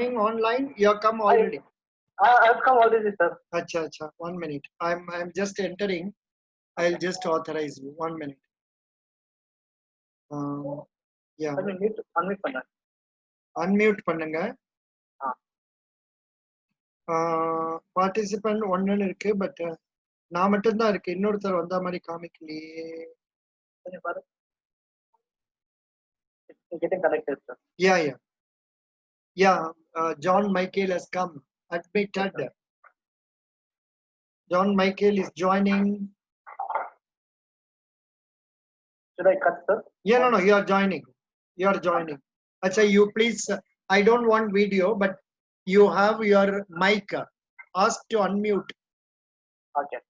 coming online? You have come already. I've come already, sir. Acha, acha. 1 minute. I'm just entering. I'll just authorize you. 1 minute. Yeah. I mean, unmute பண்ண. Unmute பண்ணுங்க. Participant ஒன்னு இருக்கு but நான் மட்டும் தான் இருக்கு. இன்னொருத்தர் வந்த மாதிரி காமிக்கலையே. கொஞ்சம் பாரு. It's getting connected, sir. Yeah. John Michael has come. Admitted. John Michael is joining. Should I cut, sir? Yeah, no, you are joining. Acha, you please, I don't want video, but you have your mic. Ask to unmute. Okay.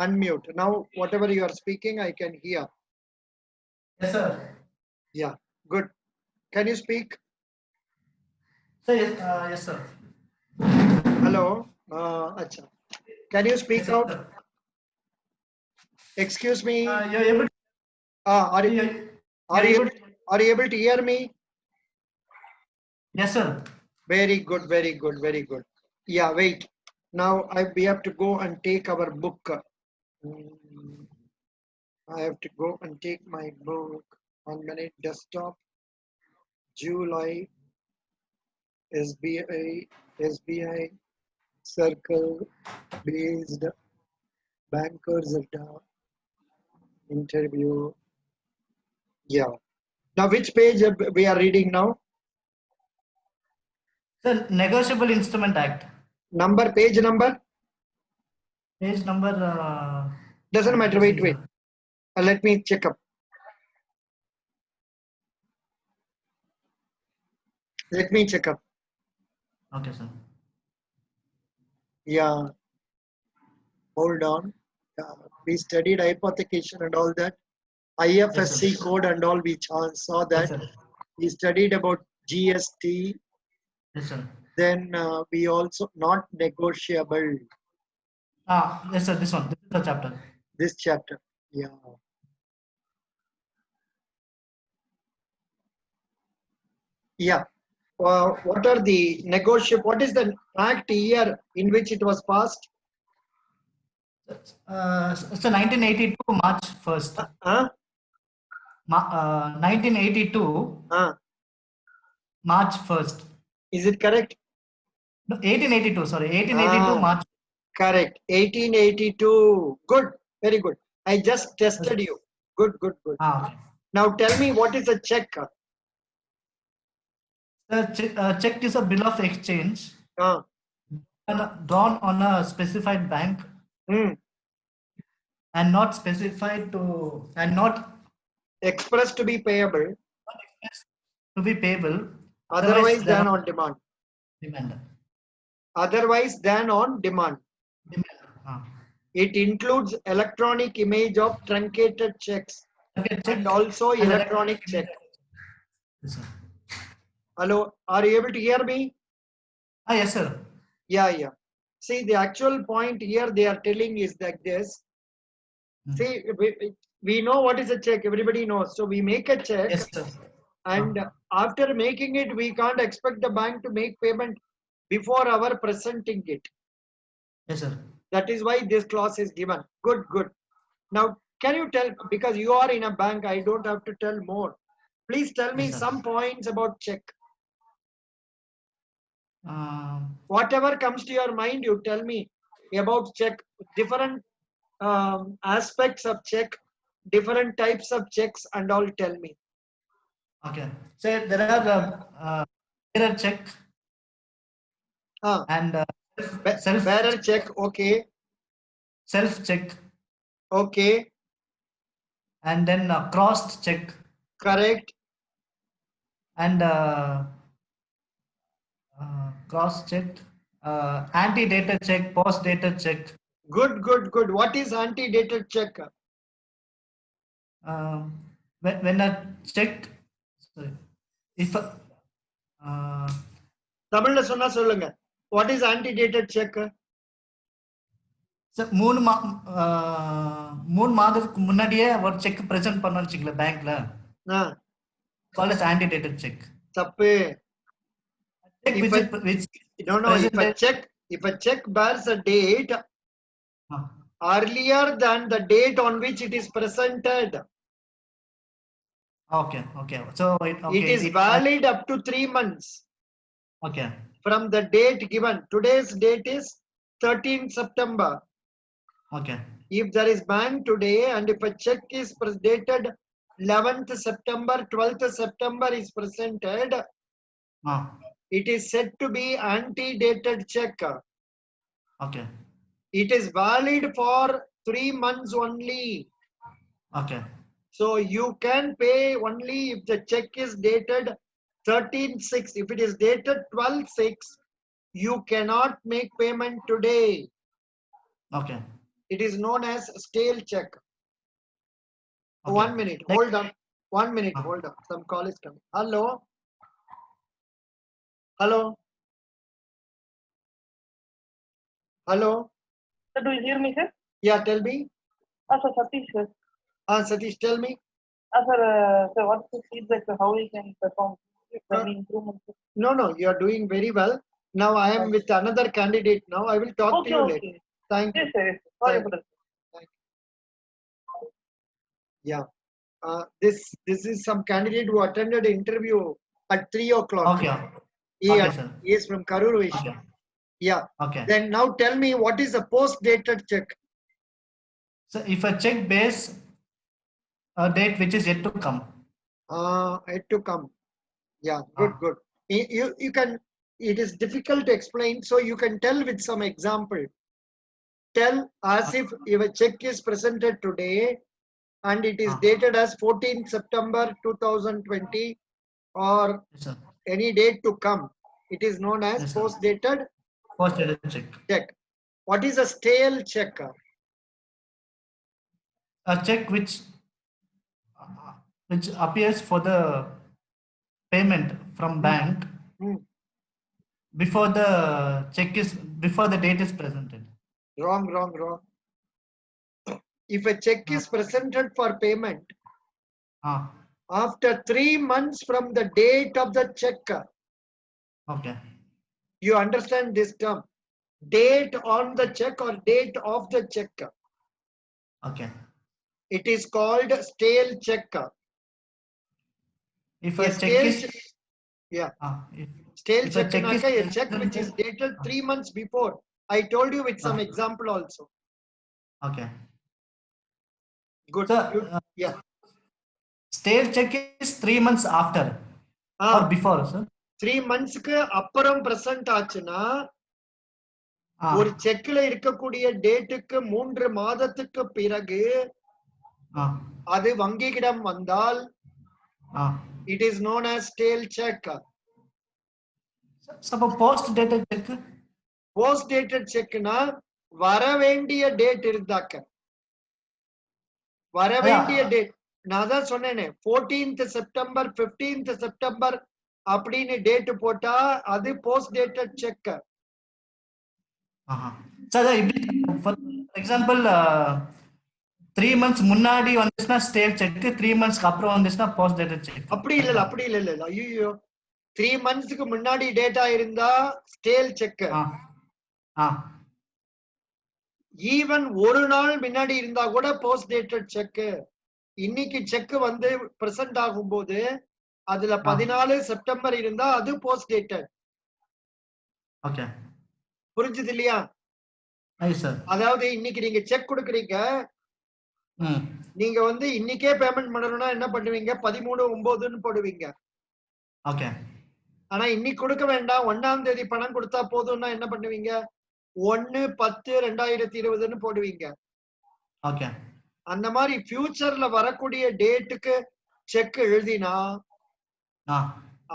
Unmute. Now, whatever you are speaking, I can hear. Yes, sir. Yeah, good. Can you speak? Sir, yes, sir. Hello. Acha. Can you speak Yes, out? sir. Excuse me. You're able. Are you able to hear me? Yes, sir. Very good. Yeah, wait. Now we have to go and take our book. I have to go and take my book. 1 minute. Desktop. July. SBI. Circle. Based. Bankers. Interview. Yeah. Now, which page we are reading now? Sir, Negotiable Instrument Act. Page number? Page number. Doesn't matter. Wait. Let me check up. Okay, sir. Yeah. Hold on. We studied hypothecation and all that. IFSC Yes, code and all, we saw that. Yes, sir. We studied about GST. Yes, sir. Then we also not negotiable. Yes, sir. This one. This is the chapter. This chapter. Yeah. What are the negotiable? What is the act year in which it was passed? So 1982 March 1st. 1982 March 1st. Is it correct? No, 1882. Sorry, 1882 March. Correct. 1882. Good. Very good. I just tested you. Good. Okay. Now tell me, what is a check? Check is a bill of exchange drawn on a specified bank and not specified to and not expressed to be payable. Otherwise than on demand. Otherwise than on demand. It includes electronic image of truncated checks and also electronic check. Yes, sir. Hello, are you able to hear me? Yes, sir. Yeah. See, the actual point here they are telling is like this. See, we know what is a check. Everybody knows. So we make a check. Yes, sir. And after making it, we can't expect the bank to make payment before our presenting it. Yes, sir. That is why this clause is given. Good. Now, can you tell, because you are in a bank, I don't have to tell more. Please tell me some points about check. Whatever comes to your mind, you tell me about check. Different aspects of check, different types of checks, and all. Tell me. Okay. So there are bearer check and bearer check. Okay. Self check. Okay. And then crossed check. Correct. And cross check, anti-dated check, post-dated check. Good. What is anti-dated check? When a check, sorry, if தமிழ்ல சொன்னா சொல்லுங்க. What is anti-dated check? மூணு மாதத்துக்கு முன்னாடியே ஒரு check present பண்ணனும் வச்சுக்கல பேங்க்ல. Called as anti-dated check. தப்பு. Check If which a, which no, presented. if a check bears a date earlier than the date on which it is presented, Okay, okay. So it is valid up to 3 months okay, from the date given. Today's date is 13th September. okay, If there is bank today and if a check is dated 11th September, 12th September is presented, it is said to be antedated check. okay, It is valid for 3 months only. okay, So you can pay only if the check is dated 13/6. If it is dated 12/6, you cannot make payment today. okay. It is known as stale check. Okay. 1 minute, Like- hold on. 1 minute, hold on. Some call is coming. Hello? Hello? Hello? Sir, do you hear me, sir? Yeah, tell me. Sir, Satish, sir. Satish, tell me. Sir, what's the feedback, sir? How we can perform? Any improvement, sir? No, you are doing very well. Now I am with another candidate now. I will talk to you later. Thank you. Yes, sir. Yes, sir. Sorry Thank for that. Yeah. This is some candidate who attended interview at 3 o'clock. Okay, He, okay, sir. he is from Karur Vishnu. Okay, Yeah. okay. Then now tell me, what is a post-dated check? So if a check bears a date which is yet to come. Yet to come. Yeah, good, good. You can, it is difficult to explain, so you can tell with some example. Tell as if a check is presented today and it is dated as 14th September 2020 or Yes, sir. any date to come. It is known as Yes, sir. post-dated Post-dated check. check. What is a stale check? A check which appears for the payment from bank before the date is presented. Wrong. If a check is presented for payment after 3 months from the date of the check, Okay, you understand this term? Date on the check or date of the check. okay. It is called stale check. If A a check stale is check- yeah. if Stale if a check check is naka a check which is dated 3 months before. I told you with some example also. Okay. Good. So Yeah. stale check is 3 months after or before, sir? 3 months அப்புறம் present ஆச்சுன்னா ஒரு செக்ல இருக்கக்கூடிய டேட்டுக்கு 3 மாதத்துக்கு பிறகு அது வங்கியிடம் வந்தால் it is known as stale check. Suppose post-dated check. Post-dated checkனா வர வேண்டிய டேட் இருந்தாக்க வர வேண்டிய டேட் நான் தான் சொன்னேனே 14th செப்டம்பர் 15th செப்டம்பர் அப்படின்னு டேட் போட்டா அது post-dated check. So for example 3 months முன்னாடி வந்துச்சுன்னா stale check, 3 months அப்புறம் வந்துச்சுன்னா post-dated check. அப்படி இல்ல ஐயோ 3 monthsக்கு முன்னாடி டேட்டா இருந்தா ஸ்டேல் செக். ஈவன் ஒரு நாள் முன்னாடி இருந்தா கூட போஸ்ட் டேட்டட் செக். இன்னைக்கு செக் வந்து பிரசன்ட் ஆகும்போது அதுல 14 செப்டம்பர் இருந்தா அது போஸ்ட் டேட்டட். ஓகே, புரிஞ்சுது இல்லையா? அதாவது இன்னைக்கு நீங்க செக் கொடுக்குறீங்க, நீங்க வந்து இன்னைக்கே பேமெண்ட் பண்ணணும்னா என்ன பண்ணுவீங்க? 13/9ன்னு போடுவீங்க. ஓகே. ஆனா இன்னைக்கு கொடுக்க வேண்டாம், 1ஆம் தேதி பணம் கொடுத்தா போதும்னா என்ன பண்ணுவீங்க? 1/10/2020ன்னு போடுவீங்க. ஓகே. அந்த மாதிரி ஃபியூச்சர்ல வரக்கூடிய டேட்டுக்கு செக் எழுதினா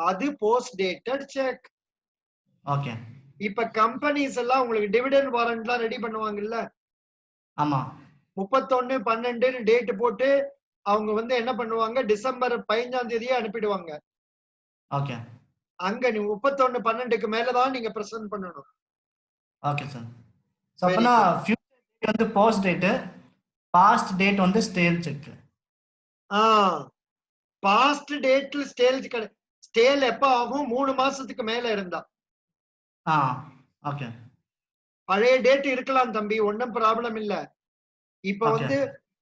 அது போஸ்ட் டேட்டட் செக். ஓகே. இப்ப கம்பெனிஸ் எல்லாம் உங்களுக்கு டிவிடெண்ட் வாரண்ட்லாம் ரெடி பண்ணுவாங்கல்ல? ஆமா. 31/12 டேட் போட்டு அவங்க வந்து என்ன பண்ணுவாங்க? டிசம்பர் 15ஆம் தேதியே அனுப்பிடுவாங்க. ஓகே. அங்க நீ 31/12க்கு மேலதான் நீங்க பிரசன்ட் பண்ணணும். Okay sir. சோ அப்பனா ஃபியூச்சர் டேட் வந்து போஸ்ட் டேட், பாஸ்ட் டேட் வந்து ஸ்டேல் செக். பாஸ்ட் டேட்ல ஸ்டேல் எப்ப ஆகும்? 3 மாசத்துக்கு மேல இருந்தா. ஓகே. பழைய டேட் இருக்கலாம் தம்பி, ஒன்னும் ப்ராப்ளம் இல்ல. இப்ப Okay. வந்து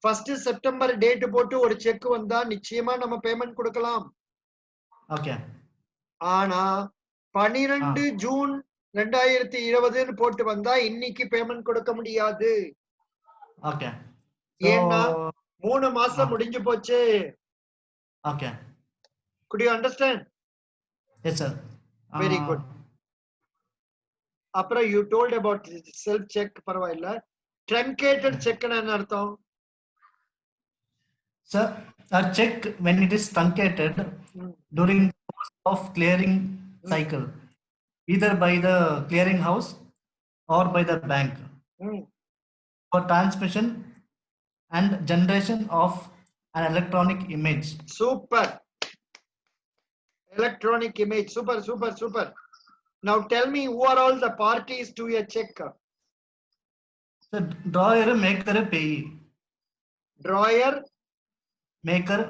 1 செப்டம்பர் டேட் போட்டு ஒரு செக் வந்தா நிச்சயமா நம்ம பேமெண்ட் கொடுக்கலாம். ஓகே. ஆனா 12 ஜூன் 2020 போட்டு வந்தா இன்னைக்கு பேமெண்ட் கொடுக்க முடியாது. ஓகே. ஏன்னா 3 மாசம் முடிஞ்சு போச்சு. Okay. Could you understand? Yes, sir. Very good. அப்புறம் you told about self check, பரவாயில்ல. Truncated check என்ன அர்த்தம்? Sir, a check when it is truncated during the course of clearing cycle, either by the clearing house or by the bank, for transmission and generation of an electronic image. Super. Electronic image. Super, super, super. Now tell me, who are all the parties to a check? So, drawer, maker, payee. Drawer, maker,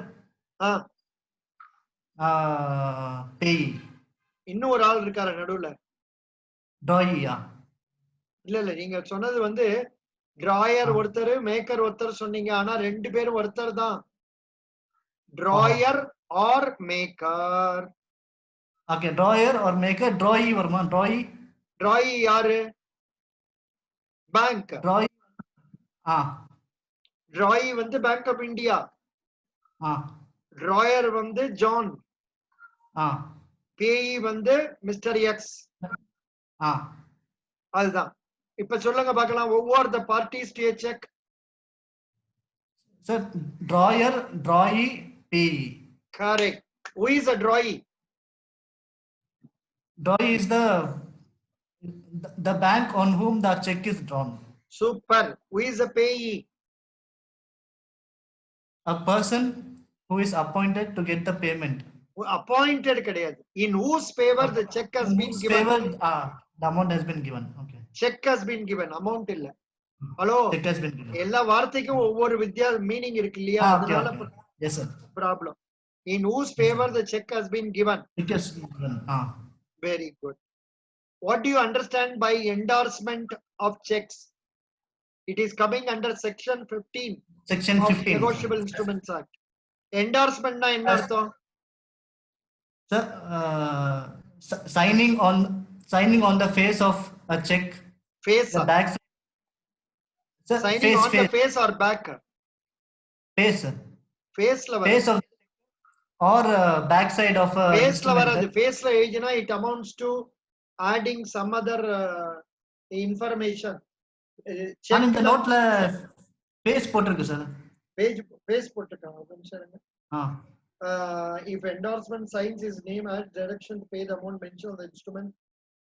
payee. இன்னும் ஒரு ஆள் இருக்காரு நடுவுல. Drawee. இல்ல நீங்க சொன்னது வந்து drawer ஒருத்தர், மேக்கர் ஒருத்தர் சொன்னீங்க. ஆனா ரெண்டு பேரும் ஒருத்தர் தான். Drawer or maker. Okay, drawer or maker. drawee வருமா? drawee யாரு? பேங்க். drawee வந்து பேங்க் ஆஃப் இந்தியா. டிராயர் வந்து ஜான். பேயி வந்து மிஸ்டர் எக்ஸ். அதுதான். இப்ப சொல்லுங்க பார்க்கலாம், ஒவ்வொரு the parties to a check. Sir, drawer, drawee, payee. Correct. Who is a drawee? Drawee is the bank on whom the check is drawn. Super. Who is a payee? A person who is appointed to get the payment. Appointed கிடையாது. In whose favor the check has been given. Favor, the amount has been given. Okay. Check has been given. Amount இல்ல. Hello, check has been given. எல்லா வார்த்தைக்கும் ஒவ்வொரு meaning இருக்கு இல்லையா? அதனால yes sir. Problem. In whose favor the check has been given. It is given. Very good. What do you understand by endorsement of checks? It is coming under section 15. Section 15. Negotiable Instruments Act. Endorsement na enna artham? Sir, signing on the face of a check. Face. The back. Sir, signing on the face or back? Face. Face la face of or back side of a face la varadu. Face la ejina it amounts to adding some other information. check in the note la face போட்டுருக்கு sir. Face போட்டுருக்காங்க. ஒரு நிமிஷம் இருங்க. If endorsement signs his name as direction to pay the amount mentioned on the instrument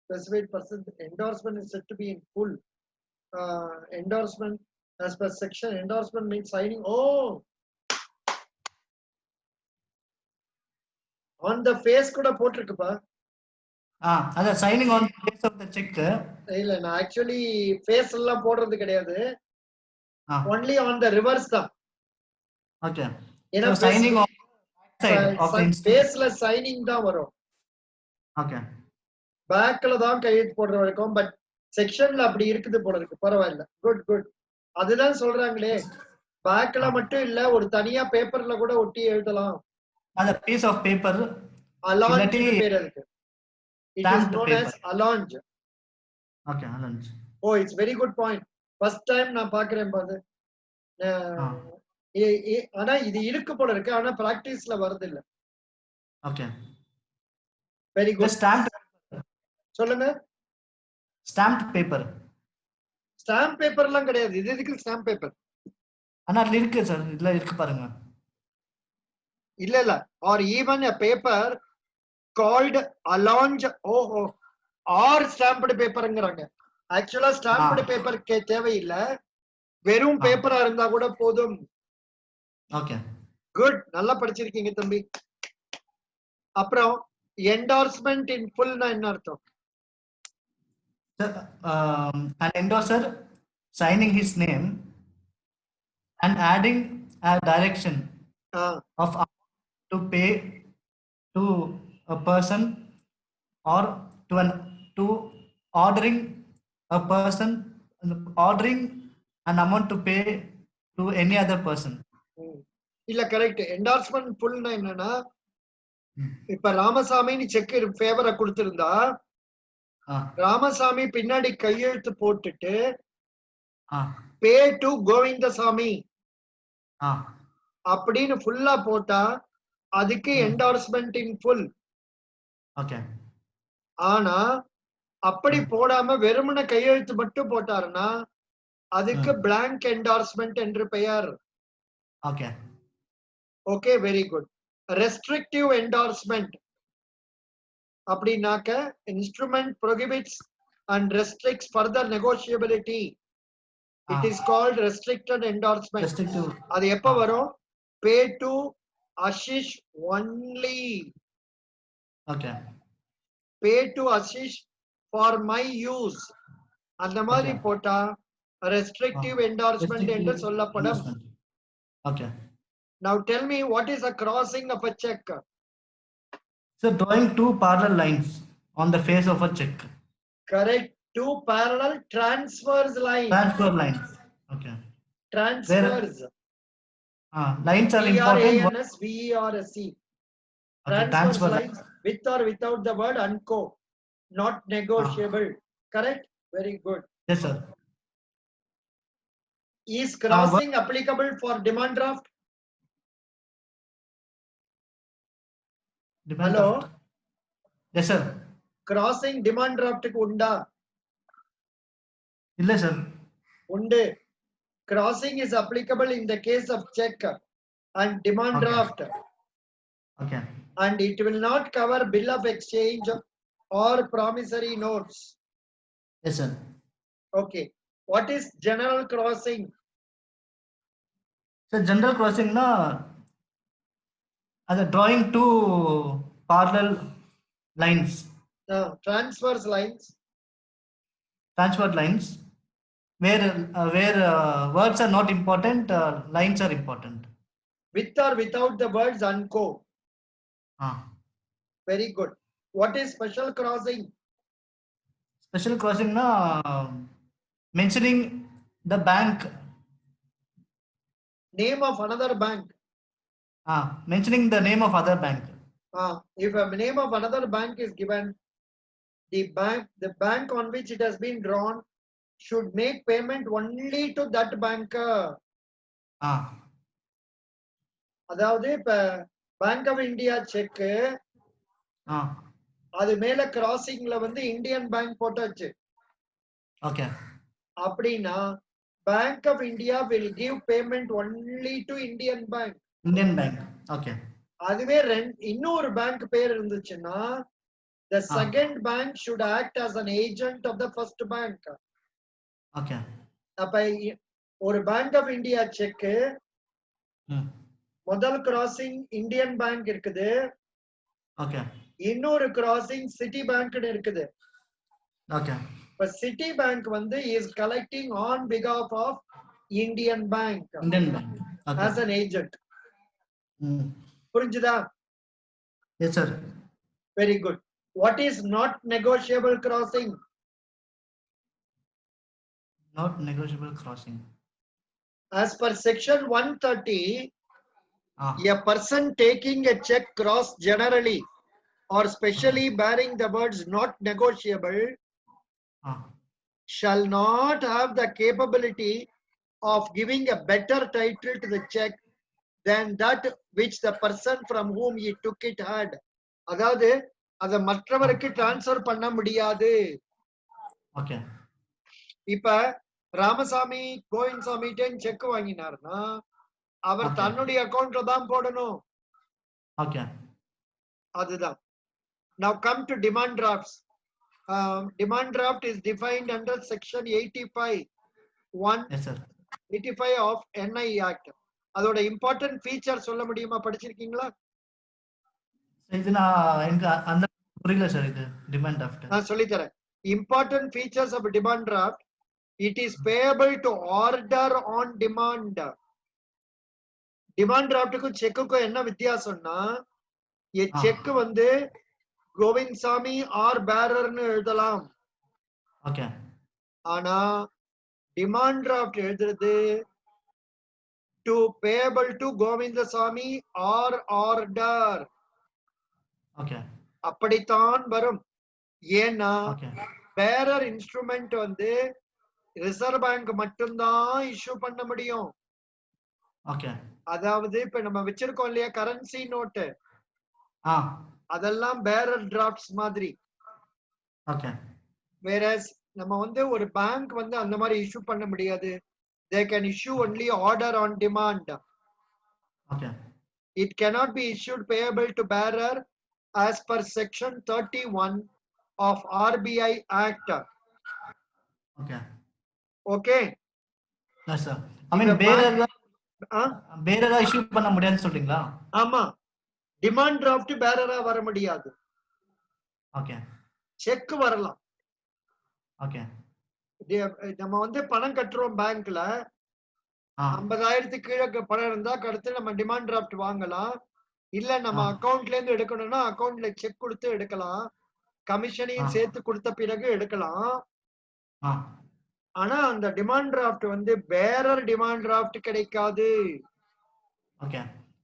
specified person, endorsement is said to be in full. Endorsement as per section, endorsement means signing. On the face kuda போட்டுருக்குப்பா. அத signing on the face of the check. இல்ல, நான் actually face எல்லாம் போடுறது கிடையாது. Only on the reverse தான். Okay. So signing on side of the face la signing தான் வரும். Okay. back la தான் கையெழுத்து போடுற வரைக்கும். பட் செக்ஷன்ல அப்படி இருக்குது போல இருக்கு. பரவாயில்ல. குட். அதுதான் சொல்றாங்களே, பேக்ல மட்டும் இல்ல, ஒரு தனியா பேப்பர்ல கூட ஒட்டி எழுதலாம். அந்த piece of paper allonge பேர் இருக்கு. It is known as allonge. Okay, allonge. Oh, it's very good point. First time நான் பாக்குறேன் பாது. ஆனா இது இருக்கு போல இருக்கு. ஆனா பிராக்டிஸ்ல வருது இல்ல. Okay. Very good. Stamped. சொல்லுங்க. Stamped paper. Stamp paper எல்லாம் கிடையாது. இது எதுக்கு stamp paper? ஆனா அதுல இருக்கு சார். இதுல இருக்கு பாருங்க. இல்ல. or even a paper called allonge or stamped paperங்கறாங்க. ஆக்சுவலா stamped paper தேவையில்ல. வெறும் பேப்பரா இருந்தா கூட போதும். ஓகே. குட். நல்லா படிச்சிருக்கீங்க தம்பி. அப்புறம் endorsement in full னா என்ன அர்த்தம்? An endorser signing his name and adding a direction of to pay to a person or to ordering a person, ordering an amount to pay to any other person. இல்ல correct. Endorsement ஃபுல்னா என்னன்னா, இப்ப ராமசாமின்னு check ஃபேவரை கொடுத்திருந்தா ராமசாமி பின்னாடி கையெழுத்து போட்டுட்டு பே to Govindasamy அப்படின்னு ஃபுல்லா போட்டா அதுக்கு என்டார்ஸ்மெண்ட் இன் ஃபுல். ஆனா அப்படி போடாம வெறுமன கையெழுத்து மட்டும் போட்டாருன்னா அதுக்கு பிளாங்க் என்டார்ஸ்மெண்ட் என்று பெயர். Okay, very good. Restrictive endorsement அப்படின்னாக்க instrument prohibits and restricts further negotiability. It is called restricted endorsement. அது எப்ப வரும்? Pay to Ashish only. Pay to Ashish for my use. அந்த மாதிரி போட்டா restrictive endorsement என்று சொல்லப்படும். Now tell me, what is a crossing of a check? So drawing two parallel lines on the face of a check. Correct. Two parallel transverse lines. Transfer lines. Transverse. Lines are important. TRANSVERSE. Transverse lines with or without the word unco. Not negotiable. Correct? Very good. Yes, sir. Is crossing applicable for demand draft? Hello? Yes, sir. Crossing demand draft ku unda? Illa, sir. Unde. Crossing is applicable in the case of check and demand draft. And it will not cover bill of exchange or promissory notes. Yes, sir. Okay. What is general crossing? So general crossing na as a drawing two parallel lines. Transverse lines. Transfer lines where words are not important, lines are important. With or without the words unco. Very good. What is special crossing? Special crossing na mentioning the bank. Name of another bank. Mentioning the name of other bank. If a name of another bank is given, the bank on which it has been drawn should make payment only to that banker. அதாவது இப்ப bank of India check அது மேல கிராசிங்ல வந்து Indian Bank போட்டாச்சு. அப்படின்னா Bank of India will give payment only to Indian Bank. அதுவே இன்னொரு bank பேர் இருந்துச்சுன்னா the second bank should act as an agent of the first bank. அப்ப ஒரு பேங்க் ஆஃப் இந்தியா செக் முதல் கிராசிங் இந்தியன் பேங்க் இருக்குது, இன்னொரு கிராசிங் சிட்டி பேங்க் இருக்குது. இப்ப சிட்டி பேங்க் வந்து is collecting on behalf of Indian bank as an agent. புரிஞ்சுதா? Yes, sir. Very good. What is not negotiable crossing? Not negotiable crossing. As per section 130, a person taking a check cross generally or specially bearing the words not negotiable shall not have the capability of giving a better title to the check than that which the person from whom he took it had. அதாவது அத மற்றவருக்கு transfer பண்ண முடியாது. இப்ப Ramasamy கோவிந்தசாமிட்ட check வாங்கினார்னா அவர் தன்னுடைய அக்கவுண்ட்ல தான் போடணும். அதுதான். Now come to demand drafts. Demand draft is defined under section 85 of NI Act. அதோட இம்பார்ட்டன்ட் ஃபீச்சர் சொல்ல முடியுமா? படிச்சிருக்கீங்களா? இது நான் எனக்கு அந்த புரியல சார். இது டிமாண்ட் டிராஃப்ட் நான் சொல்லி தரேன். Important features of demand draft. It is payable to order on demand. Demand டிராஃப்ட்டுக்கும் செக்குக்கும் என்ன வித்தியாசம்னா, செக் வந்து கோவிந்த்சாமி ஆர் பேரர்னு எழுதலாம். ஓகே ஆனா டிமாண்ட் டிராஃப்ட் எழுதுறது to payable to Govindasamy or order okay அப்படித்தான் வரும். ஏன்னா ஓகே பேரர் இன்ஸ்ட்ருமெண்ட் வந்து ரிசர்வ் பேங்க் மட்டும்தான் இஷ்யூ பண்ண முடியும். ஓகே அதாவது இப்ப நம்ம வச்சிருக்கோம் இல்லையா கரன்சி நோட்டு, ஆ அதெல்லாம் பேரர் டிராஃப்ட்ஸ் மாதிரி. ஓகே வேற நம்ம வந்து ஒரு பேங்க் வந்து அந்த மாதிரி இஷ்யூ பண்ண முடியாது. they can issue only order on demand. Okay It cannot be issued payable to bearer as per section 31 of RBI Act. Okay Okay. Yes sir. I mean இப்ப பேரரா இஷ்யூ பண்ண முடியாதுன்னு சொல்றீங்களா? ஆமா, டிமாண்ட் டிராஃப்ட் பேரரா வர முடியாது. Okay check வரலாம். Okay நம்ம வந்து பணம் கட்டுறோம் பேங்க்ல, 50,000 கீழே பணம் இருந்தா அடுத்து நம்ம டிமாண்ட் டிராஃப்ட் வாங்கலாம். இல்ல நம்ம அக்கவுண்ட்ல இருந்து எடுக்கணும்னா அக்கவுண்ட்ல செக் கொடுத்து எடுக்கலாம். கமிஷனையும் சேர்த்து கொடுத்த பிறகு எடுக்கலாம். ஆனா அந்த டிமாண்ட் டிராஃப்ட் வந்து பேரர் டிமாண்ட் டிராஃப்ட் கிடைக்காது. ஓகே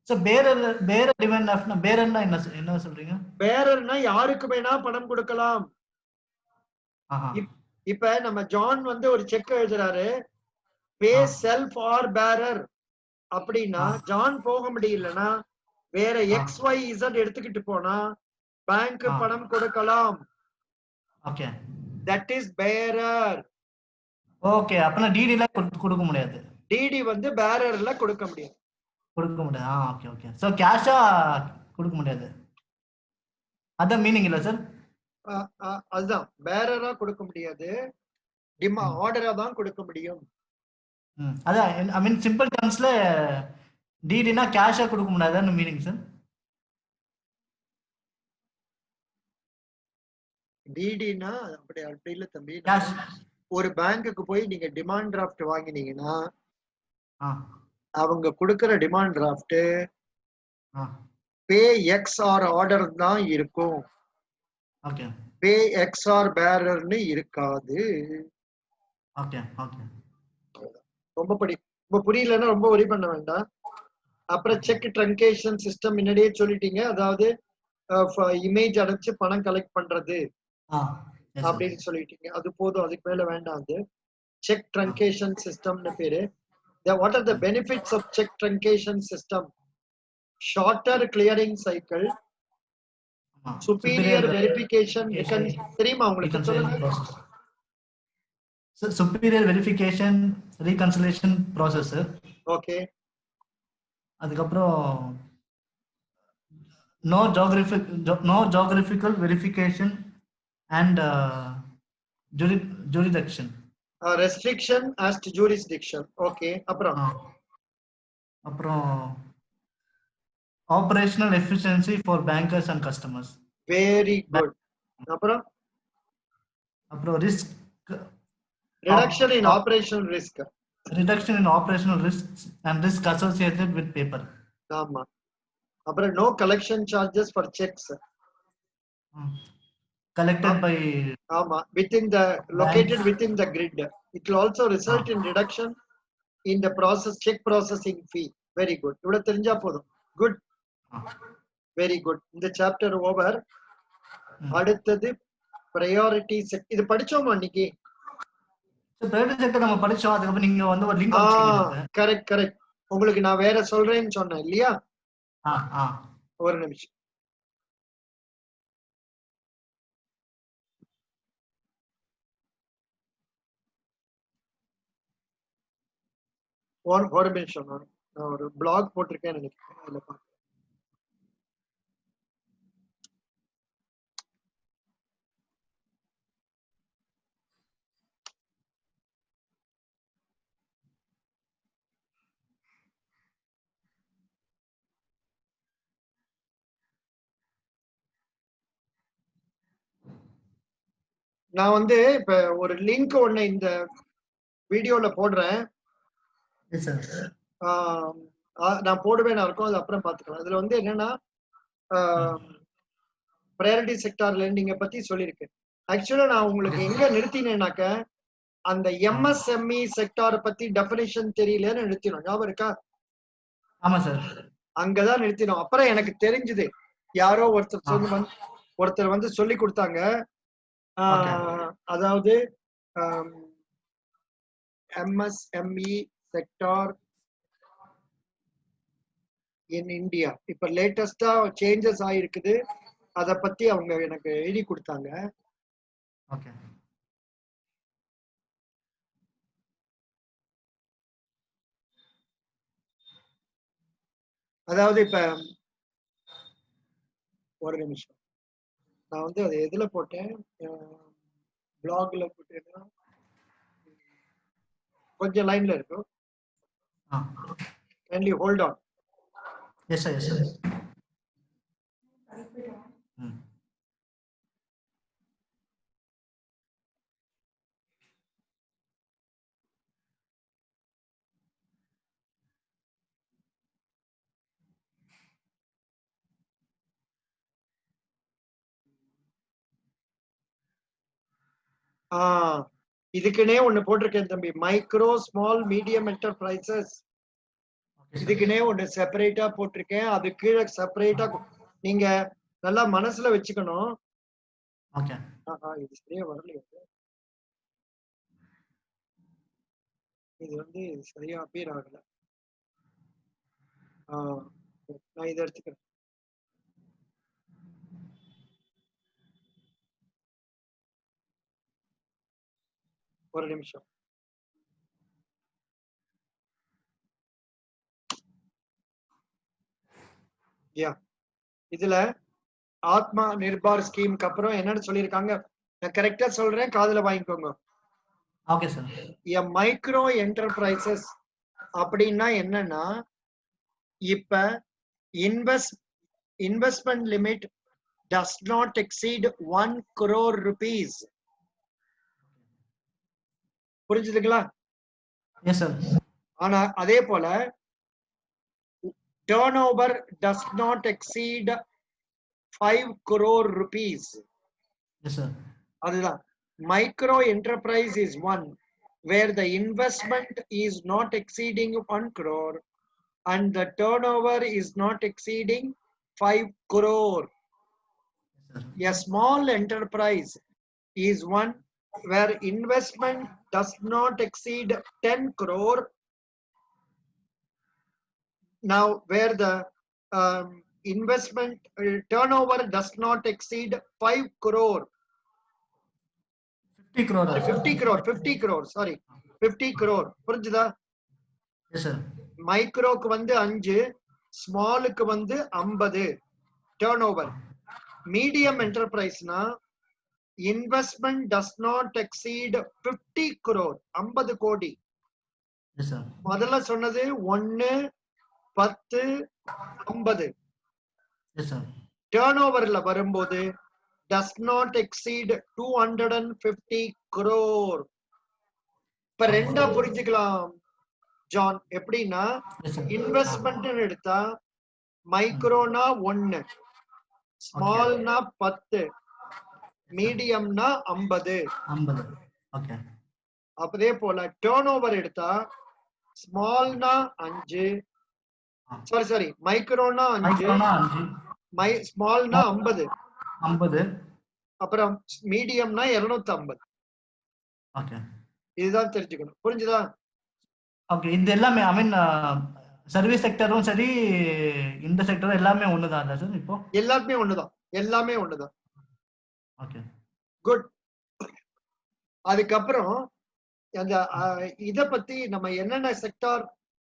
சோ பேரர் டிமாண்ட் டிராஃப்ட்னா பேரர்னா என்ன சொல்றீங்க? பேரர்னா யாருக்கு வேணா பணம் கொடுக்கலாம். இப்ப நம்ம ஜான் வந்து ஒரு செக் எழுதுறாரு, பே செல்ஃப் ஆர் பேரர் அப்படின்னா ஜான் போக முடியலன்னா வேற XYZ எடுத்துக்கிட்டு போனா பேங்க் பணம் கொடுக்கலாம். Okay that is bearer. Okay அப்பனா டிடி ல கொடுக்க முடியாது. டிடி வந்து பேரர்ல கொடுக்க முடியாது. கொடுக்க முடியாது. ஓகே ஓகே சோ கேஷா கொடுக்க முடியாது. அத மீனிங் இல்ல சார்? அதுதான் பேரரா கொடுக்க முடியாது. ஆர்டரா தான் கொடுக்க முடியும். அதான் ஐ மீன் சிம்பிள் டர்ம்ஸ்ல டிடினா கேஷா கொடுக்க முடியாதுன்னு மீனிங் சார். டிடினா அப்படி இல்ல தம்பி. ஒரு பேங்க்குக்கு போய் நீங்க டிமாண்ட் டிராஃப்ட் வாங்கினீங்கன்னா அவங்க கொடுக்கிற டிமாண்ட் டிராஃப்ட் பே எக்ஸ் ஆர் ஆர்டர் தான் இருக்கும். ஓகே பே எக்ஸ் ஆர் பேரர்னு இருக்காது. ஓகே ஓகே ரொம்ப புரியலன்னா ரொம்ப வரி பண்ண வேண்டாம். அப்புறம் செக் ட்ரங்கேஷன் சிஸ்டம் முன்னாடியே சொல்லிட்டீங்க. அதாவது இமேஜ் அடைச்சு பணம் கலெக்ட் பண்றது அப்படின்னு சொல்லிட்டீங்க. அது போதும், அதுக்கு மேல வேண்டாம். அது செக் ட்ரங்கேஷன் சிஸ்டம்னு பேரு. What are the benefits of check truncation system? Shorter clearing cycle, superior verification. தெரியுமா உங்களுக்கு? சொல்லுங்க. superior verification reconciliation process. Okay. அதுக்கப்புறம் no geographical verification and jurisdiction. Restriction as to jurisdiction. Okay. அப்புறம் operational efficiency for bankers and customers. Very good. அப்புறம் risk reduction in operational risk. Reduction in operational risks and risk associated with paper. ஆமா. அப்புறம் no collection charges for checks collected by located within the grid. It will also result in reduction in the check processing fee. Very good. இவ்வளவு தெரிஞ்சா போதும். Good. Very good. இந்த chapter over. அடுத்தது priority set. இது படிச்சோமா இன்னைக்கு? priority set நம்ம படிச்சோம். அதுக்கு நீங்க வந்து ஒரு லிங்க் அனுப்பிச்சீங்க. கரெக்ட். உங்களுக்கு நான் வேற சொல்றேன்னு சொன்னேன் இல்லையா? ஒரு நிமிஷம். ஒரு நிமிஷம். நான் ஒரு பிளாக் போட்டிருக்கேன் நினைக்கிறேன். அதுல பாருங்க. நான் வந்து இப்ப ஒரு லிங்க் ஒண்ணு இந்த வீடியோல போடுறேன். நான் போடுவேன் இருக்கும். அது அப்புறம் பாத்துக்கலாம். இதுல வந்து என்னன்னா ப்ரையாரிட்டி செக்டார் லெண்டிங்க பத்தி சொல்லியிருக்கேன். ஆக்சுவலா நான் உங்களுக்கு எங்க நிறுத்தினேனாக்க அந்த எம்எஸ்எம்இ செக்டார் பத்தி டெஃபினிஷன் தெரியலன்னு நிறுத்தினோம். ஞாபகம் இருக்கா? ஆமா சார். அங்கதான் நிறுத்தினோம். அப்புறம் எனக்கு தெரிஞ்சது யாரோ ஒருத்தர் வந்து சொல்லி கொடுத்தாங்க. அதாவது எம்எஸ்எம்இ செக்டார் இன் இந்தியா இப்ப லேட்டஸ்டா சேஞ்சஸ் ஆயிருக்குது. அத பத்தி அவங்க எனக்கு எழுதி கொடுத்தாங்க. ஓகே. அதாவது இப்ப ஒரு நிமிஷம், நான் வந்து அது எதுல போட்டேன், பிளாக்ல போட்டேன்னா கொஞ்சம் லைன்ல இருக்கும். Kindly hold on. Yes sir, yes sir. இதுக்குனே ஒண்ணு போட்டிருக்கேன் தம்பி, மைக்ரோ ஸ்மால் மீடியம் என்டர்பிரைசஸ். இதுக்குனே ஒண்ணு செப்பரேட்டா போட்டிருக்கேன். அது கீழே செப்பரேட்டா நீங்க நல்லா மனசுல வச்சுக்கணும். ஓகே. இது சரியா வரலையே, இது வந்து சரியா அப்பீர் ஆகல. நான் இதை எடுத்துக்கிறேன். ஒரு நிமிஷம். இதுல ஆத்மா நிர்பார் ஸ்கீமுக்கு அப்புறம் என்னன்னு சொல்லியிருக்காங்க, நான் கரெக்டா சொல்றேன், காதுல வாங்கிக்கோங்க. Okay sir. மைக்ரோ என்டர்பிரைசஸ் அப்படின்னா என்னன்னா, இப்ப investment limit does not exceed 1 crore rupees. புரிஞ்சுதுங்களா? Yes sir. ஆனா அதே போல turnover does not exceed 5 crore rupees. Yes sir. அதுதான் micro enterprise is one where the investment is not exceeding 1 crore and the turnover is not exceeding 5 crore. A small enterprise is one where investment does not exceed 10 crore. Now where the investment turnover does not exceed 5 crore. 50 crore, sorry, 50 crore. புரிஞ்சுதா? Yes sir. மைக்ரோக்கு வந்து 5, ஸ்மாலுக்கு வந்து 50 turnover. Medium என்டர்பிரைஸ்னா investment does not exceed 50 crore, 50 கோடி. Yes sir. முதல்ல சொன்னது 1, 10, 50. Yes sir. டர்னோவர்ல வரும்போது does not exceed 250 crore. இப்ப ரெண்டா புரிஞ்சுக்கலாம் ஜான். எப்படின்னா இன்வெஸ்ட்மெண்ட் எடுத்தா மைக்ரோனா 1, ஸ்மால்னா 10, மீடியம்னா 50. ஓகே. அதே போல டர்னோவர் எடுத்தா ஸ்மால்னா 5, சாரி மைக்ரோனா 5, ஸ்மால்னா 50, அப்புறம் மீடியம்னா 250. ஓகே. இதுதான் தெரிஞ்சுக்கணும். புரிஞ்சுதா? ஓகே. இது எல்லாமே ஐ மீன் சர்வீஸ் செக்டரும் சரி இந்த செக்டரும் எல்லாமே ஒண்ணுதான் சார்? இப்போ எல்லாமே ஒண்ணுதான், எல்லாமே ஒண்ணுதான். Okay, good. அதுக்கப்புறம் அந்த இத பத்தி நம்ம என்னென்ன sector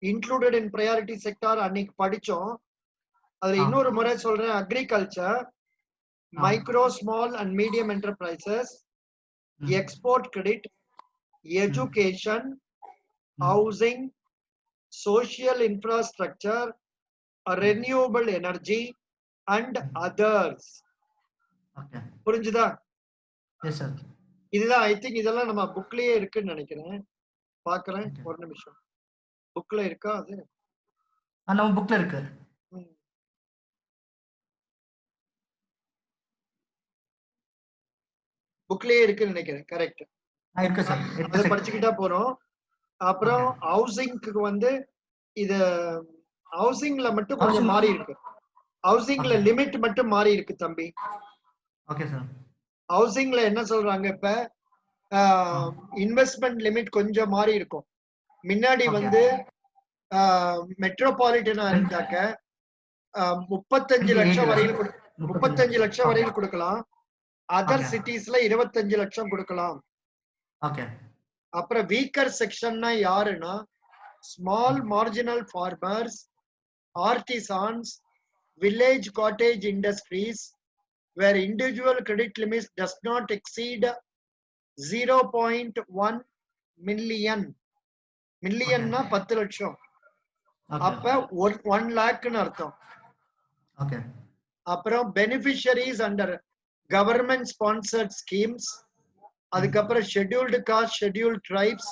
included in priority sector அன்னைக்கு படிச்சோம். அதுல இன்னொரு முறை சொல்றேன். Agriculture, micro small and medium enterprises, export credit, education, housing, social infrastructure, renewable energy and others. Okay. புரிஞ்சுதா? Yes sir. இதுதான் ஐ திங்க் இதெல்லாம் நம்ம புக்லயே இருக்குன்னு நினைக்கிறேன். பாக்குறேன், ஒரு நிமிஷம். புக்ல இருக்கா அது? நம்ம புக்ல இருக்கு. புக்லயே இருக்குன்னு நினைக்கிறேன். கரெக்ட். இருக்கு சார். அதை படிச்சுக்கிட்டா போறோம். அப்புறம் ஹவுசிங்க்கு வந்து இது ஹவுசிங்ல மட்டும் கொஞ்சம் மாறி இருக்கு. ஹவுசிங்ல லிமிட் மட்டும் மாறி இருக்கு தம்பி. Okay sir. ஹவுசிங்ல என்ன சொல்றாங்க, இப்ப இன்வெஸ்ட்மெண்ட் லிமிட் கொஞ்சம் மாறி இருக்கும். முன்னாடி வந்து மெட்ரோபாலிட்டனா இருந்தாக்க 35 லட்சம் வரையில் 35 லட்சம் வரையில் கொடுக்கலாம். அதர் சிட்டிஸ்ல 25 லட்சம் கொடுக்கலாம். அப்புறம் வீக்கர் செக்ஷன்னா யாருன்னா small marginal farmers, artisans, village cottage industries where individual credit limits does not exceed 0.1 million. மில்லியன்னா 10 லட்சம். அப்ப 1 லாக்னு அர்த்தம். அப்புறம் beneficiaries under government sponsored schemes, அதுக்கப்புறம் scheduled caste, scheduled tribes,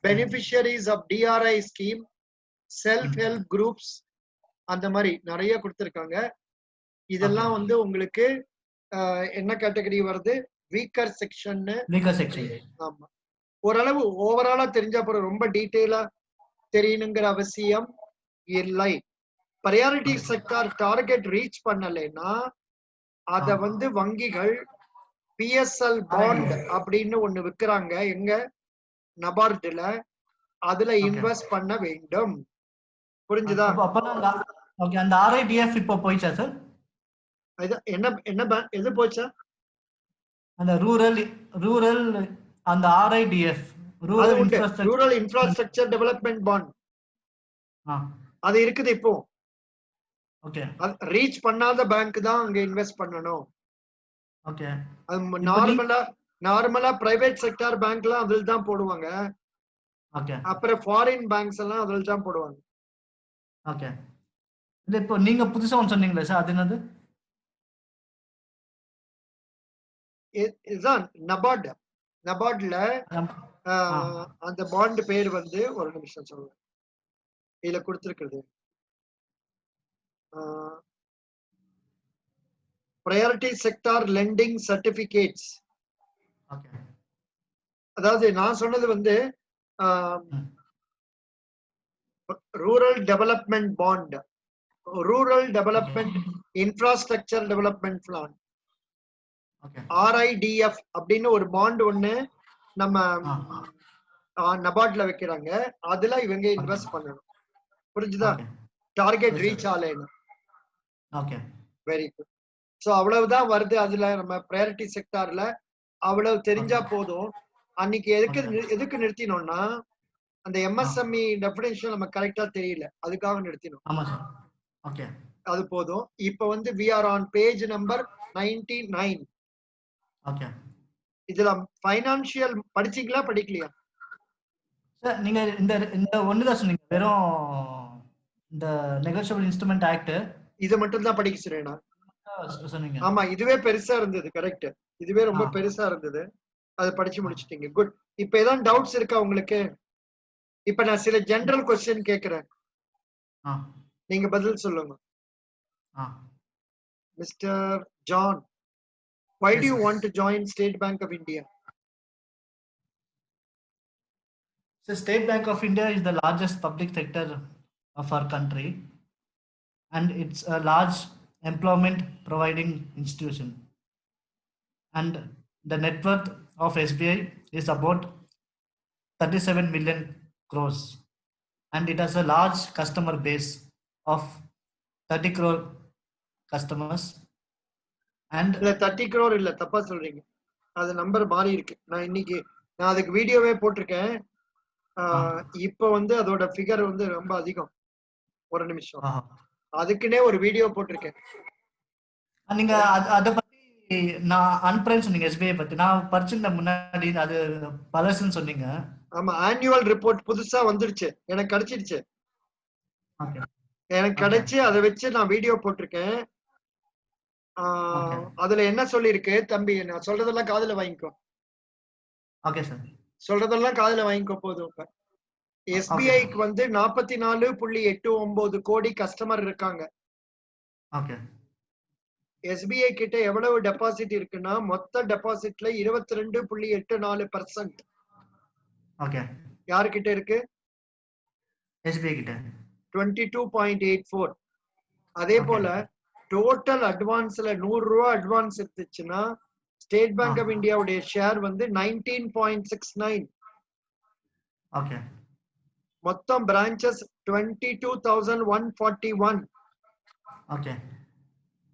beneficiaries of DRI scheme, self help groups, அந்த மாதிரி நிறைய கொடுத்திருக்காங்க. இதெல்லாம் வந்து உங்களுக்கு என்ன கேட்டகரி வருது? Weaker section. ஆமா, ஓரளவு ஓவராலா தெரிஞ்சா போற, ரொம்ப டீடைலா தெரியணுங்கிற அவசியம் இல்லை. பிரையாரிட்டி செக்டார் டார்கெட் ரீச் பண்ணலைன்னா அத வந்து வங்கிகள் PSL பாண்ட் அப்படின்னு ஒண்ணு விக்கிறாங்க எங்க நபார்ட்ல, அதுல இன்வெஸ்ட் பண்ண வேண்டும். புரிஞ்சுதா? ஓகே. அந்த RIDF இப்போ போயிச்சா சார்? என்ன எது போச்சா? அந்த ரூரல் அந்த RIDF rural infrastructure development bond அது இருக்குது இப்போ. ஓகே. ரீச் பண்ணாத பேங்க் தான் அங்க இன்வெஸ்ட் பண்ணணும். ஓகே. அது நார்மலா பிரைவேட் செக்டார் பேங்க்லாம் அதுல தான் போடுவாங்க. ஓகே. அப்புறம் ஃபாரின் பேங்க்ஸ் எல்லாம் அதுல தான் போடுவாங்க. ஓகே. இது இப்போ நீங்க புதுசா ஒன்னு சொன்னீங்களா சார், அது என்னது? இதுதான் நபார்ட்ல அந்த பாண்ட் பேர் வந்து, ஒரு நிமிஷம் சொல்லுங்க, இதுல கொடுத்திருக்கிறது priority sector lending certificates. அதாவது நான் சொன்னது வந்து rural development bond, rural development infrastructure development plan, RIDF அப்படின்னு ஒரு பாண்ட் ஒண்ணு நம்ம நபார்ட்ல வைக்கிறாங்க. அதுல இவங்க இன்வெஸ்ட் பண்ணணும். புரிஞ்சுதா? டார்கெட் ரீச் ஆகலைன்னு. Very good. சோ அவ்வளவுதான் வருது. அதுல நம்ம பிரையாரிட்டி செக்டார்ல அவ்வளவு தெரிஞ்சா போதும். அன்னைக்கு எதுக்கு நிறுத்தினோம்னா அந்த MSME டெஃபினிஷன் நம்ம கரெக்டா தெரியல, அதுக்காக நிறுத்தினோம். அது போதும். இப்ப வந்து we are on page number 99. இதுல ஃபைனான்சியல் படிச்சீங்களா படிக்கலையா சார்? நீங்க இந்த ஒண்ணுதான் சொன்னீங்க, வெறும் இந்த நெகோஷியபிள் இன்ஸ்ட்ருமெண்ட் ஆக்ட் இது மட்டும் தான் படிக்க சொல்றேனா? சொன்னீங்க. ஆமா, இதுவே பெருசா இருந்தது. கரெக்ட், இதுவே ரொம்ப பெருசா இருந்தது. அதை படிச்சு முடிச்சிட்டீங்க. குட். இப்ப ஏதாவது டவுட்ஸ் இருக்கா உங்களுக்கு? இப்ப நான் சில ஜெனரல் क्वेश्चन கேக்குறேன், நீங்க பதில் சொல்லுங்க. Mister John, why do you want to join State Bank of India? So State Bank of India is the largest public sector of our country, and it's a large employment providing institution, and the net worth of SBI is about 37 million crores, and it has a large customer base of 30 crore customers. And 30 crore இல்ல, தப்பா சொல்றீங்க. அது number மாறி இருக்கு. நான் அதுக்கு வீடியோவே போட்டிருக்கேன். இப்ப வந்து அதோட ஃபிகர் வந்து ரொம்ப அதிகம். ஒரு நிமிஷம், அதுக்குன்னே ஒரு வீடியோ போட்டிருக்கேன். நீங்க அத பத்தி நான் அனுப்புறேன்னு சொன்னீங்க. SBI பத்தி நான் படிச்சிருந்த முன்னாடி, அது பலசுன்னு சொன்னீங்க. ஆமா, ஆனுவல் ரிப்போர்ட் புதுசா வந்துருச்சு, எனக்கு கிடைச்சிருச்சு. எனக்கு கிடைச்சு அதை வச்சு நான் வீடியோ போட்டிருக்கேன். அதுல என்ன சொல்லிருக்கு தம்பி, நான் சொல்றதெல்லாம் காதுல வாங்கிக்கோ. Okay sir. சொல்றதெல்லாம் காதுல வாங்கிக்கோ போதும். இப்ப SBIக்கு வந்து 44.89 கோடி கஸ்டமர் இருக்காங்க. SBI கிட்ட எவ்வளவு டெபாசிட் இருக்குன்னா மொத்த டெபாசிட்ல 22.84%. ஓகே. யார் கிட்ட இருக்கு? SBI கிட்ட 22.84. அதே போல டோட்டல் அட்வான்ஸ்ல 100 ரூபாய் அட்வான்ஸ் இருந்துச்சுன்னா ஸ்டேட் பேங்க் ஆஃப் இந்தியாவுடைய ஷேர் வந்து 19.69. ஓகே. மொத்தம் branches 22,141. Okay.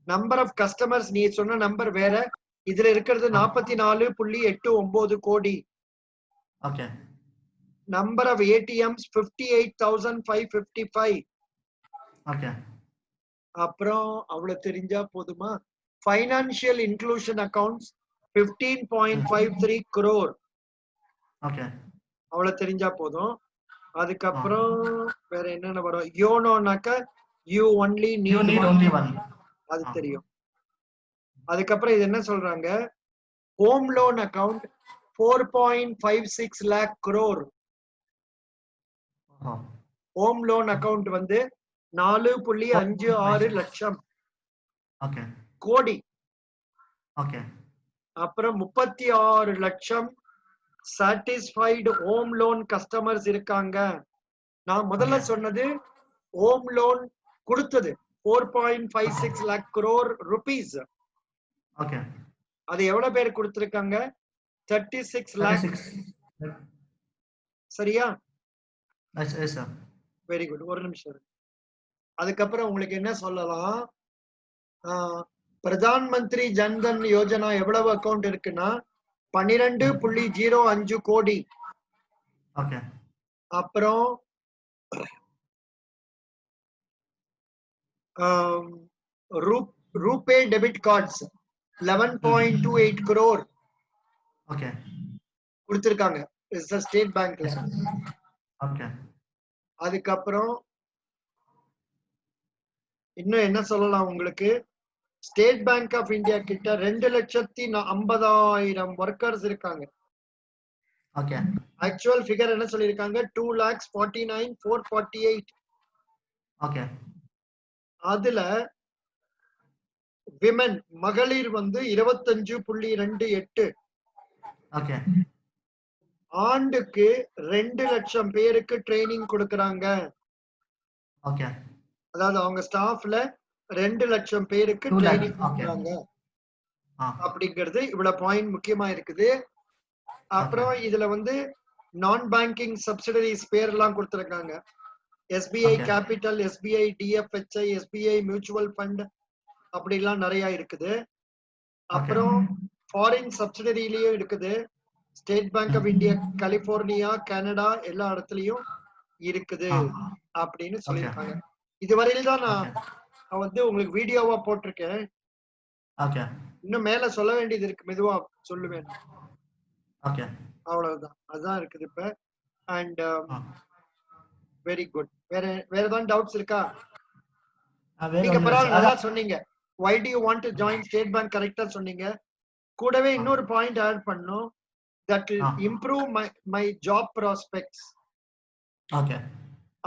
Number of customers நீ சொன்ன நம்பர் வேற, இதுல இருக்கிறது 44.89 கோடி. Okay. Number of ATMs 58,555. Okay. அப்புறம் அவ்வளவு தெரிஞ்சா போதுமா? Financial inclusion accounts 15.53 crore. Okay. அவ்வளவு தெரிஞ்சா போதும். அதுக்கப்புறம் வேற என்னென்ன வரும்? யோனோனாக்க you only need only one. அது தெரியும். அதுக்கப்புறம் இது என்ன சொல்றாங்க? Home loan account 4.56 lakh crore. Home loan account வந்து 4.56 லட்சம் ஓகே. கோடி. ஓகே. அப்புறம் 36 லட்சம் சாட்டிஸ்ஃபைடு ஹோம் லோன் கஸ்டமர்ஸ் இருக்காங்க. நான் முதல்ல சொன்னது ஹோம் லோன் கொடுத்தது 4.56 lakh crore rupees. ஓகே. அது எவ்வளவு பேர் கொடுத்திருக்காங்க? 36 lakh. சரியா? Yes sir. Very good. ஒரு நிமிஷம். அதுக்கப்புறம் உங்களுக்கு என்ன சொல்லலாம்? பிரதான் மந்திரி ஜன்தன் யோஜனா எவ்வளவு அக்கவுண்ட் இருக்குன்னா 12.05 கோடி. ஓகே. அப்புறம் RuPay debit cards 11.28 crore okay. கொடுத்திருக்காங்க ஸ்டேட் பேங்க்ல. ஓகே. அதுக்கப்புறம் இன்னும் என்ன சொல்லலாம் உங்களுக்கு? ஸ்டேட் பேங்க் ஆஃப் இந்தியா கிட்ட 2,50,000 ஒர்க்கர்ஸ் இருக்காங்க. ஓகே. ஆக்சுவல் ஃபிகர் என்ன சொல்லிருக்காங்க? 2,49,448. ஓகே. அதுல விமன் மகளிர் வந்து 25.28. ஓகே. ஆண்டுக்கு 2 லட்சம் பேருக்கு ட்ரைனிங் கொடுக்கறாங்க. ஓகே. அதாவது அவங்க ஸ்டாஃப்ல 2 லட்சம் பேருக்கு ட்ரைனிங் கொடுக்கறாங்க அப்படிங்கிறது இவ்வளவு பாயிண்ட் முக்கியமா இருக்குது. அப்புறம் இதுல வந்து நான் பேங்கிங் சப்சிடரிஸ் பேர் எல்லாம் கொடுத்திருக்காங்க. SBI capital, SBI DFHI, SBI mutual fund அப்படி எல்லாம் நிறைய இருக்குது. அப்புறம் ஃபாரின் சப்சிடரியிலயும் இருக்குது. State Bank of India California, Canada எல்லா இடத்துலயும் இருக்குது அப்படின்னு சொல்லியிருக்காங்க. இதுவரையில தான் நான் வந்து உங்களுக்கு வீடியோவா போட்டிருக்கேன். இன்னும் மேல சொல்ல வேண்டியது இருக்கு, மெதுவா சொல்லுவேன். அவ்வளவுதான், அதுதான் இருக்குது இப்ப. And very good. வேற ஏதாவது டவுட்ஸ் இருக்கா? நீங்க பரவாயில்ல, நல்லா சொன்னீங்க. why do you want to join state bank கரெக்டா சொன்னீங்க. கூடவே இன்னொரு பாயிண்ட் ஆட் பண்ணோம். that will improve my job prospects. Okay.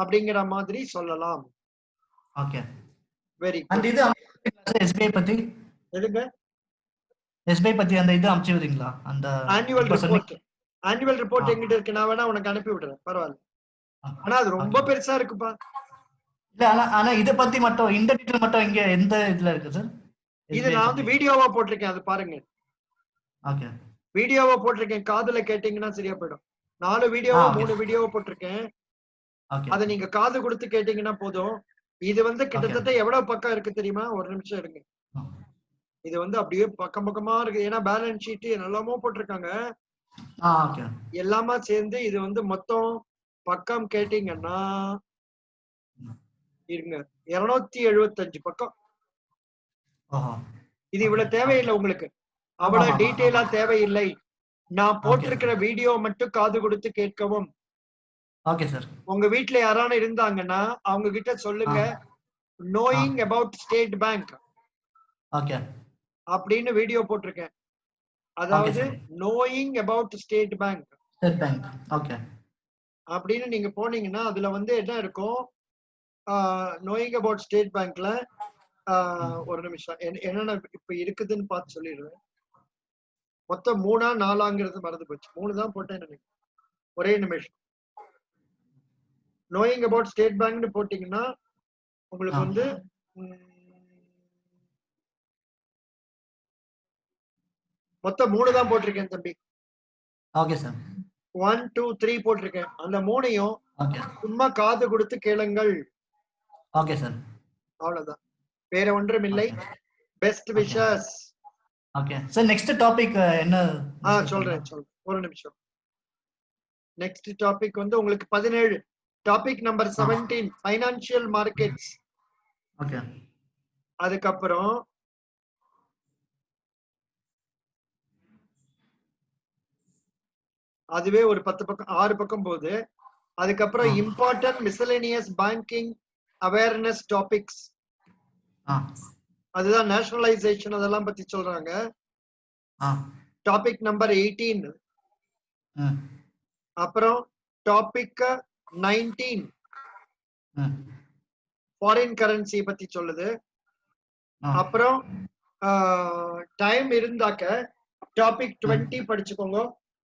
அப்படிங்கிற மாதிரி சொல்லலாம். ஓகே. Very good. அண்ட் இது SBI பத்தி எதுங்க? SBI பத்தி அந்த இது அனுப்பிச்சு விடுறீங்களா? அந்த ஆனுவல் ரிப்போர்ட் எங்கிட்ட இருக்கு, நான் வேணா உனக்கு அனுப்பி விடுறேன், பரவாயில்ல. ஆனா அது ரொம்ப பெருசா இருக்குப்பா. இல்ல ஆனா இத பத்தி மட்டும் இந்த டீடைல் மட்டும் இங்க எந்த இதுல இருக்கு சார்? இது நான் வந்து வீடியோவா போட்டிருக்கேன், அது பாருங்க. ஓகே. வீடியோவா போட்டிருக்கேன், காதுல கேட்டீங்கன்னா சரியா போயிடும். 4 வீடியோவா 3 வீடியோவா போட்டிருக்கேன். அத நீங்க காது கொடுத்து கேட்டீங்கன்னா போதும். இது வந்து கிட்டத்தட்ட எவ்வளவு பக்கம் இருக்கு தெரியுமா? ஒரு நிமிஷம் இருங்க. இது வந்து அப்படியே பக்கம் பக்கமா இருக்கு. ஏன்னா பேலன்ஸ் ஷீட் எல்லாமே போட்டிருக்காங்க. எல்லாமா சேர்ந்து இது வந்து மொத்தம் பக்கம் கேட்டீங்கன்னா இருங்க 275 பக்கம். இது இவ்வளவு தேவையில்லை உங்களுக்கு, அவ்வளவு டீட்டெயிலா தேவையில்லை. நான் போட்டிருக்கிற வீடியோ மட்டும் காது கொடுத்து கேட்கவும். Okay sir. உங்க வீட்ல யாரான இருந்தாங்கன்னா அவங்க கிட்ட சொல்லுங்க knowing about state bank அப்படின்னு வீடியோ போட்டிருக்கேன். அதாவது knowing about state bank அப்படின்னு நீங்க போனீங்கன்னா அதுல வந்து என்ன இருக்கும்? knowing about state bankல ஒரு நிமிஷம் என்னென்ன இப்ப இருக்குதுன்னு பார்த்து சொல்லிடுறேன். மொத்தம் 3ஆ 4ஆங்கிறது மறந்து போச்சு. 3 தான் போட்டேன் நினைக்கிறேன். ஒரே நிமிஷம். நோயிங் அபவுட் ஸ்டேட் பேங்க்னு போட்டீங்கன்னா உங்களுக்கு வந்து மொத்தம் 3 தான் போட்டிருக்கேன் தம்பி. Okay sir. 1 2 3 போட்டிருக்கேன். அந்த 3ஐயும் ஓகே. சும்மா காது கொடுத்து கேளுங்கள். Okay sir. அவ்வளவுதான், வேற ஒன்றும் இல்லை. Best wishes. Okay sir, next topic என்ன? சொல்றேன் ஒரு நிமிஷம். நெக்ஸ்ட் டாபிக் வந்து உங்களுக்கு 17, topic number 17 financial markets. Okay. அதுக்கப்புறம் அதுவே ஒரு 10 பக்கம் 6 பக்கம் போகுது. அதுக்கப்புறம் important miscellaneous banking awareness topics, அதுதான் நேஷனலைசேஷன் அதெல்லாம் பத்தி சொல்றாங்க. Topic number 18. அப்புறம் டாபிக் 19 ஃபாரின் கரன்சி பத்தி சொல்லுது. அப்புறம் டைம் இருந்தாக்க டாபிக் 20 படிச்சுக்கோங்க.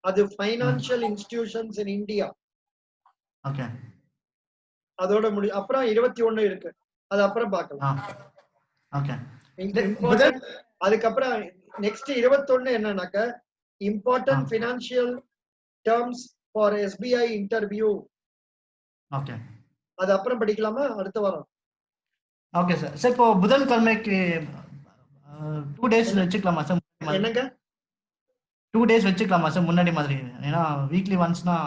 அது financial institutions in India. Okay. அதோட அப்புறம் 21 இருக்கு, அது அப்புறம் பார்க்கலாம். ஓகே. அதுக்கப்புறம் நெக்ஸ்ட் 21 என்னன்னாக்க important financial terms for SBI interview. Okay. அது அப்புறம் படிக்கலாமா அடுத்த வாரம்? Okay sir. சார் இப்போ புதன்கிழமைக்கு 2 டேஸ் வச்சுக்கலாமா சார்? என்னங்க 2 டேஸ் வச்சுக்கலாமா சார் முன்னாடி மாதிரி? ஏன்னா வீக்லி ஒன்ஸ்னா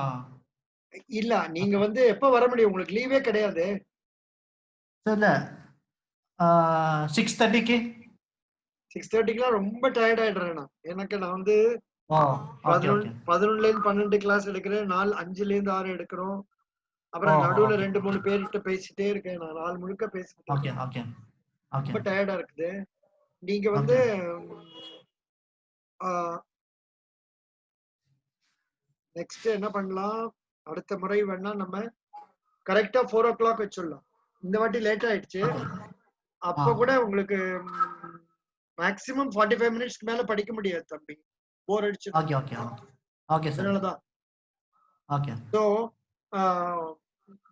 இல்ல, நீங்க வந்து எப்ப வர முடியும்? உங்களுக்கு லீவே கிடையாது சார். இல்ல 6:30க்கு 6:30க்குலாம் ரொம்ப டயர்ட் ஆயிடுறேன் நான். எனக்கு நான் வந்து 11ல இருந்து 12 கிளாஸ் எடுக்கிறேன். 5ல இருந்து 6 எடுக்கிறோம். அப்புறம் நடுவுல 2-3 பேர்கிட்ட பேசிட்டே இருக்கேன். நான் நாள் முழுக்க பேசிட்டேன். ரொம்ப டயர்டா இருக்குது. நீங்க வந்து நெக்ஸ்ட் என்ன பண்ணலாம்? அடுத்த முறை வேணா நம்ம கரெக்டா 4 o'clock வச்சிடலாம். இந்த வாட்டி லேட் ஆயிடுச்சு. அப்ப கூட உங்களுக்கு மேக்ஸிமம் 45 மினிட்ஸ்க்கு மேல படிக்க முடியாது தம்பி, போர் அடிச்சு. அதனாலதான். ஸோ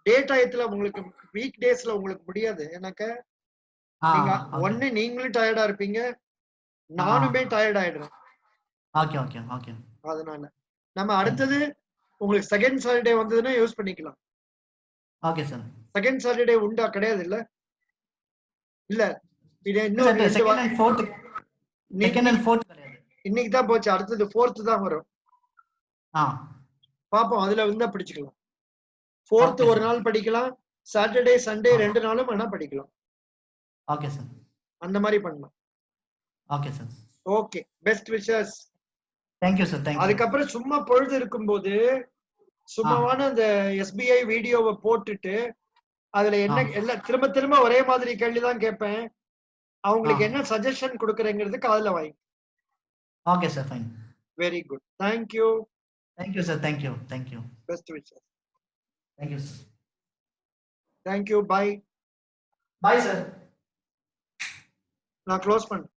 டே டயத்துல உங்களுக்கு வீக் டேஸ்ல உங்களுக்கு முடியாது. எனக்கு நீங்க ஒண்ணு நீங்களும் டயர்டா இருப்பீங்க, நானுமே டயர்ட் ஆயிடுறேன். அதனால நம்ம அடுத்தது உங்களுக்கு செகண்ட் சாட்டர்டே வந்ததுன்னா யூஸ் பண்ணிக்கலாம். Okay sir. செகண்ட் சாட்டர்டே உண்டா? கிடையாது இல்ல. இல்ல இது இன்னும் இன்னைக்கு தான் போச்சு. அடுத்தது 4th தான் வரும். பாப்போம், அதுல இருந்தா படிச்சுக்கலாம். 4th ஒரு நாள் படிக்கலாம், சாட்டர்டே சண்டே 2 நாளும் வேணா படிக்கலாம். Okay sir. அந்த மாதிரி பண்ணலாம். Okay sir. Okay, best wishes. Thank you sir. Thank you. அதுக்கப்புறம் சும்மா பொழுது இருக்கும்போது சும்மாவான அந்த SBI வீடியோவை போட்டுட்டு அதுல என்ன எல்லாம் திரும்ப திரும்ப ஒரே மாதிரி கேள்விதான் கேட்பேன். அவங்களுக்கு என்ன சஜஷன் கொடுக்குறேங்கிறதுக்கு அதுல வாங்கி. Okay sir, fine. Very good, thank you. Thank you sir. Thank you. Best wishes. Thank you sir. Thank you. Bye. Bye sir. நான் க்ளோஸ் பண்ணேன்.